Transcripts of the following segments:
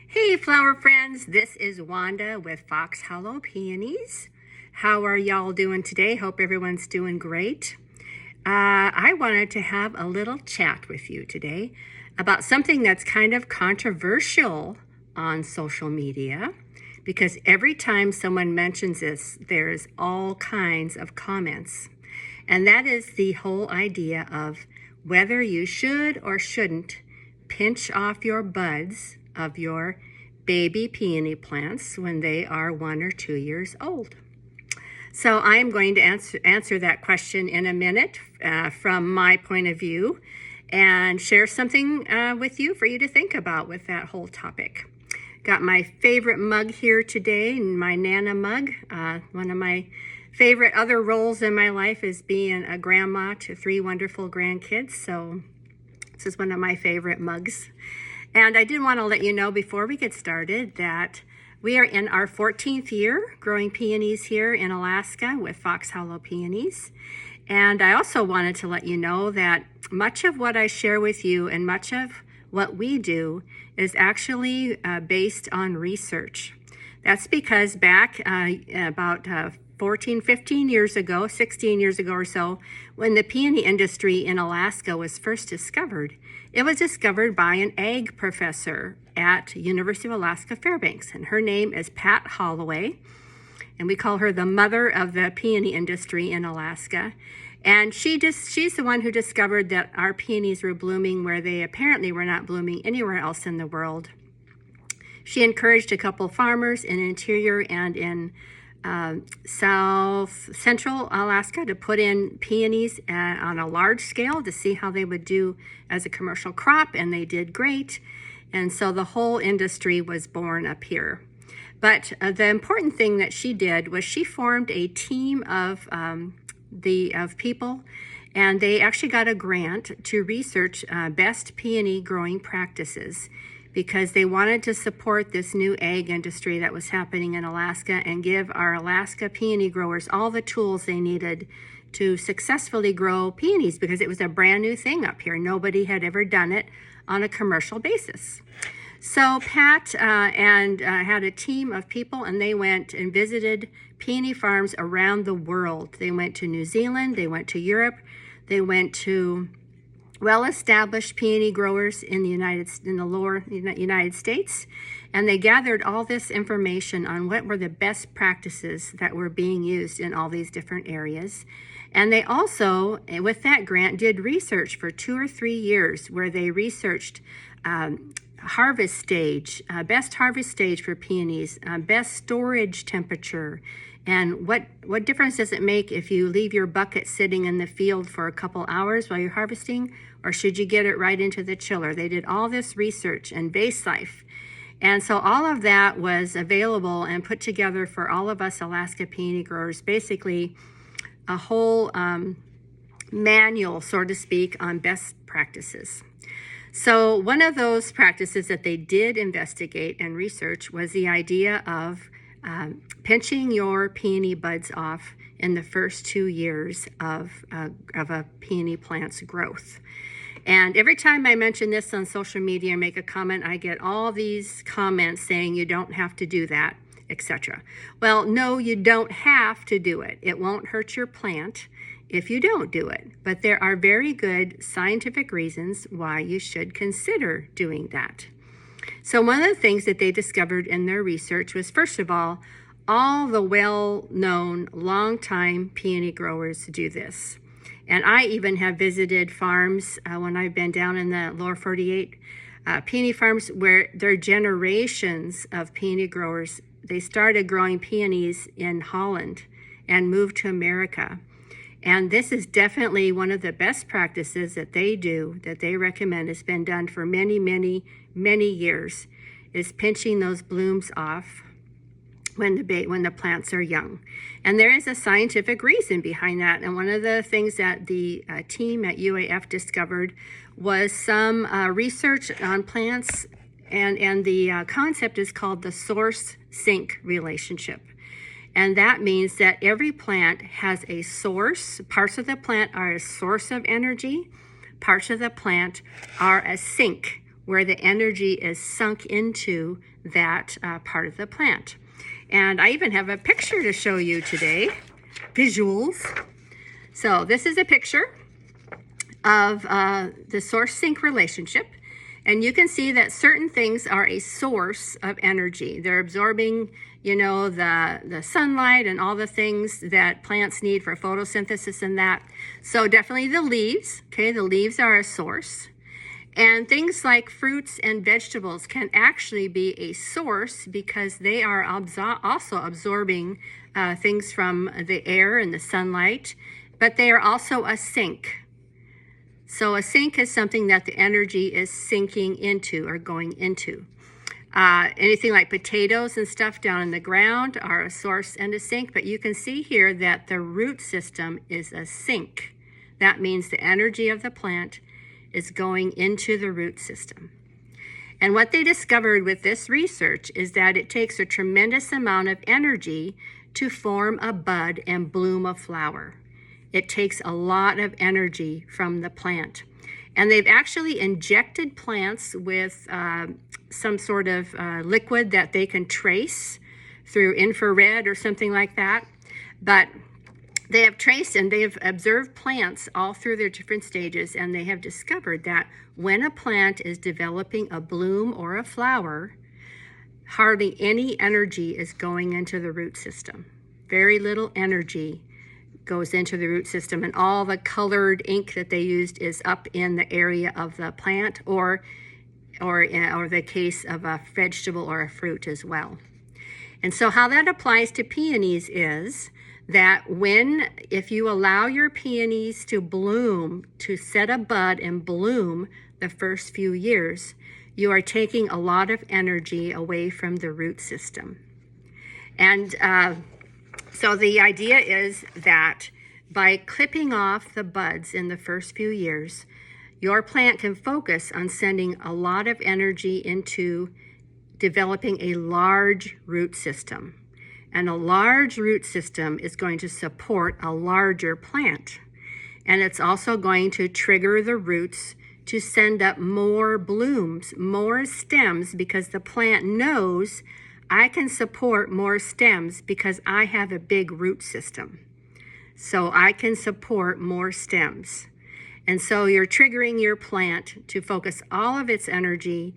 Hey flower friends, this is Wanda with Fox Hollow Peonies. How are y'all doing today? Hope everyone's doing great. I wanted to have a little chat with you today about something that's kind of controversial on social media, because every time someone mentions this, there's all kinds of comments. And that is the whole idea of whether you should or shouldn't pinch off your buds of your baby peony plants when they are 1 or 2 years old. So I am going to answer that question in a minute from my point of view and share something with you for you to think about with that whole topic. Got my favorite mug here today, my Nana mug. One of my favorite other roles in my life is being a grandma to 3 wonderful grandkids. So this is one of my favorite mugs. And I did want to let you know before we get started that we are in our 14th year growing peonies here in Alaska with Fox Hollow Peonies. And I also wanted to let you know that much of what I share with you and much of what we do is actually based on research. That's because back about 14, 15 years ago, 16 years ago or so, when the peony industry in Alaska was first discovered, it was discovered by an ag professor at University of Alaska Fairbanks, and her name is Pat Holloway, and we call her the mother of the peony industry in Alaska. And she's the one who discovered that our peonies were blooming where they apparently were not blooming anywhere else in the world. She encouraged a couple farmers in interior and in south central Alaska to put in peonies on a large scale to see how they would do as a commercial crop, and they did great. And so the whole industry was born up here. But the important thing that she did was she formed a team of people, and they actually got a grant to research best peony growing practices, because they wanted to support this new ag industry that was happening in Alaska and give our Alaska peony growers all the tools they needed to successfully grow peonies, because it was a brand new thing up here. Nobody had ever done it on a commercial basis. So Pat had a team of people, and they went and visited peony farms around the world. They went to New Zealand, they went to Europe, they went to well-established peony growers in the lower United States, and they gathered all this information on what were the best practices that were being used in all these different areas. And they also, with that grant, did research for 2 or 3 years where they researched harvest stage, best harvest stage for peonies, best storage temperature, and what difference does it make if you leave your bucket sitting in the field for a couple hours while you're harvesting, or should you get it right into the chiller? They did all this research and base life. And so all of that was available and put together for all of us Alaska peony growers, basically a whole manual, so to speak, on best practices. So one of those practices that they did investigate and research was the idea of pinching your peony buds off in the first 2 years of a peony plant's growth. And every time I mention this on social media or make a comment, I get all these comments saying you don't have to do that, etc. Well, no, you don't have to do it. It won't hurt your plant if you don't do it. But there are very good scientific reasons why you should consider doing that. So one of the things that they discovered in their research was, first of all the well-known long-time peony growers do this. And I even have visited farms when I've been down in the lower 48, peony farms where there are generations of peony growers. They started growing peonies in Holland and moved to America. And this is definitely one of the best practices that they do, that they recommend. It's been done for many, many, many years, is pinching those blooms off when the plants are young. And there is a scientific reason behind that. And one of the things that the team at UAF discovered was some research on plants, and the concept is called the source-sink relationship. And that means that every plant has a source. Parts of the plant are a source of energy. Parts of the plant are a sink where the energy is sunk into that part of the plant. And I even have a picture to show you today, visuals. So this is a picture of the source-sink relationship. And you can see that certain things are a source of energy. They're absorbing, the sunlight and all the things that plants need for photosynthesis and that. So definitely the leaves, okay? The leaves are a source. And things like fruits and vegetables can actually be a source because they are also absorbing things from the air and the sunlight, but they are also a sink. So a sink is something that the energy is sinking into or going into. Anything like potatoes and stuff down in the ground are a source and a sink, but you can see here that the root system is a sink. That means the energy of the plant is going into the root system. And what they discovered with this research is that it takes a tremendous amount of energy to form a bud and bloom a flower. It takes a lot of energy from the plant. And they've actually injected plants with some sort of liquid that they can trace through infrared or something like that. But they have traced and they have observed plants all through their different stages, and they have discovered that when a plant is developing a bloom or a flower, hardly any energy is going into the root system. Very little energy goes into the root system, and all the colored ink that they used is up in the area of the plant or the case of a vegetable or a fruit as well. And so how that applies to peonies is that if you allow your peonies to bloom, to set a bud and bloom the first few years, you are taking a lot of energy away from the root system. And so the idea is that by clipping off the buds in the first few years, your plant can focus on sending a lot of energy into developing a large root system. And a large root system is going to support a larger plant. And it's also going to trigger the roots to send up more blooms, more stems, because the plant knows I can support more stems because I have a big root system. So I can support more stems. And so you're triggering your plant to focus all of its energy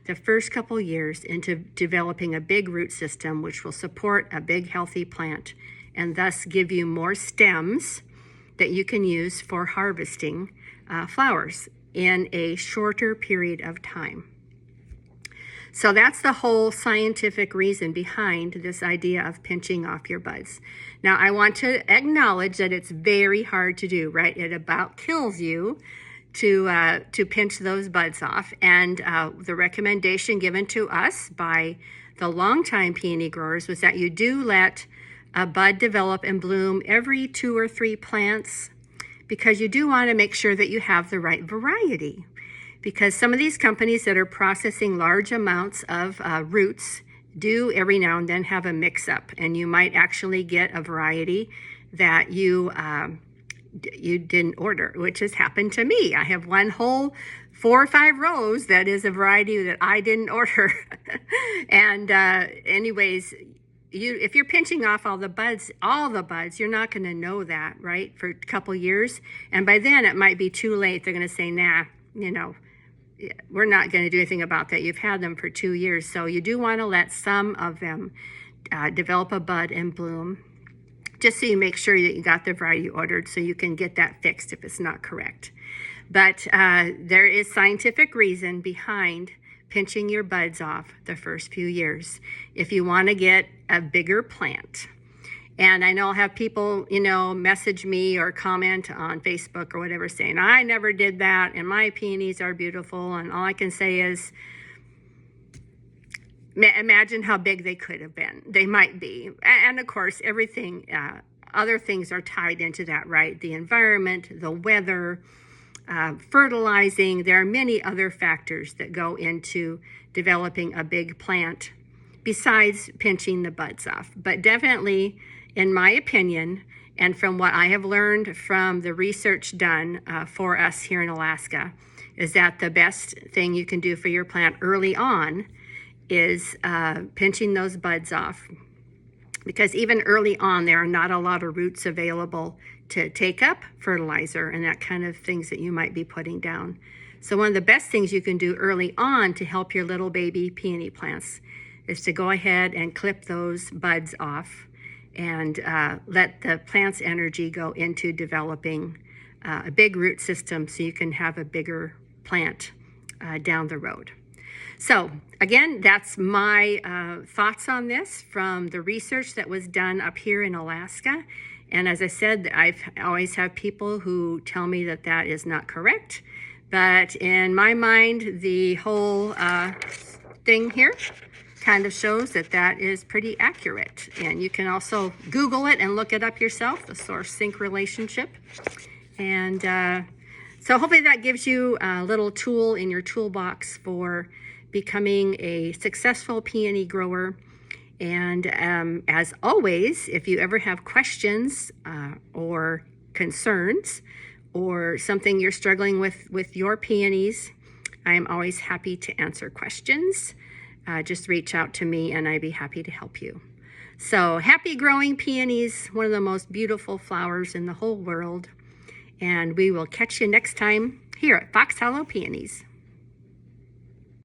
the first couple years into developing a big root system, which will support a big healthy plant and thus give you more stems that you can use for harvesting flowers in a shorter period of time. So that's the whole scientific reason behind this idea of pinching off your buds. Now, I want to acknowledge that it's very hard to do, right? It about kills you to pinch those buds off. And the recommendation given to us by the longtime peony growers was that you do let a bud develop and bloom every 2 or 3 plants, because you do want to make sure that you have the right variety. Because some of these companies that are processing large amounts of roots do every now and then have a mix-up, and you might actually get a variety that you didn't order, which has happened to me. I have one whole 4 or 5 rows that is a variety that I didn't order. And anyways, if you're pinching off all the buds, you're not going to know that, right, for a couple years. And by then it might be too late. They're going to say, nah, we're not going to do anything about that. You've had them for 2 years. So you do want to let some of them develop a bud and bloom, just so you make sure that you got the variety you ordered, so you can get that fixed if it's not correct. But there is scientific reason behind pinching your buds off the first few years if you want to get a bigger plant. And I know I'll have people, message me or comment on Facebook or whatever saying, I never did that and my peonies are beautiful. And all I can say is, imagine how big they could have been. They might be. And of course, everything, other things are tied into that, right? The environment, the weather, fertilizing. There are many other factors that go into developing a big plant besides pinching the buds off. But definitely, in my opinion, and from what I have learned from the research done for us here in Alaska, is that the best thing you can do for your plant early on is pinching those buds off. Because even early on, there are not a lot of roots available to take up fertilizer and that kind of things that you might be putting down. So one of the best things you can do early on to help your little baby peony plants is to go ahead and clip those buds off and let the plant's energy go into developing a big root system so you can have a bigger plant down the road. So again, that's my thoughts on this from the research that was done up here in Alaska. And as I said, I've always have people who tell me that that is not correct. But in my mind, the whole thing here kind of shows that that is pretty accurate. And you can also Google it and look it up yourself, the source-sink relationship. And so hopefully that gives you a little tool in your toolbox for becoming a successful peony grower. And as always, if you ever have questions or concerns or something you're struggling with your peonies, I am always happy to answer questions. Just reach out to me and I'd be happy to help you. So happy growing peonies, one of the most beautiful flowers in the whole world. And we will catch you next time here at Fox Hollow Peonies.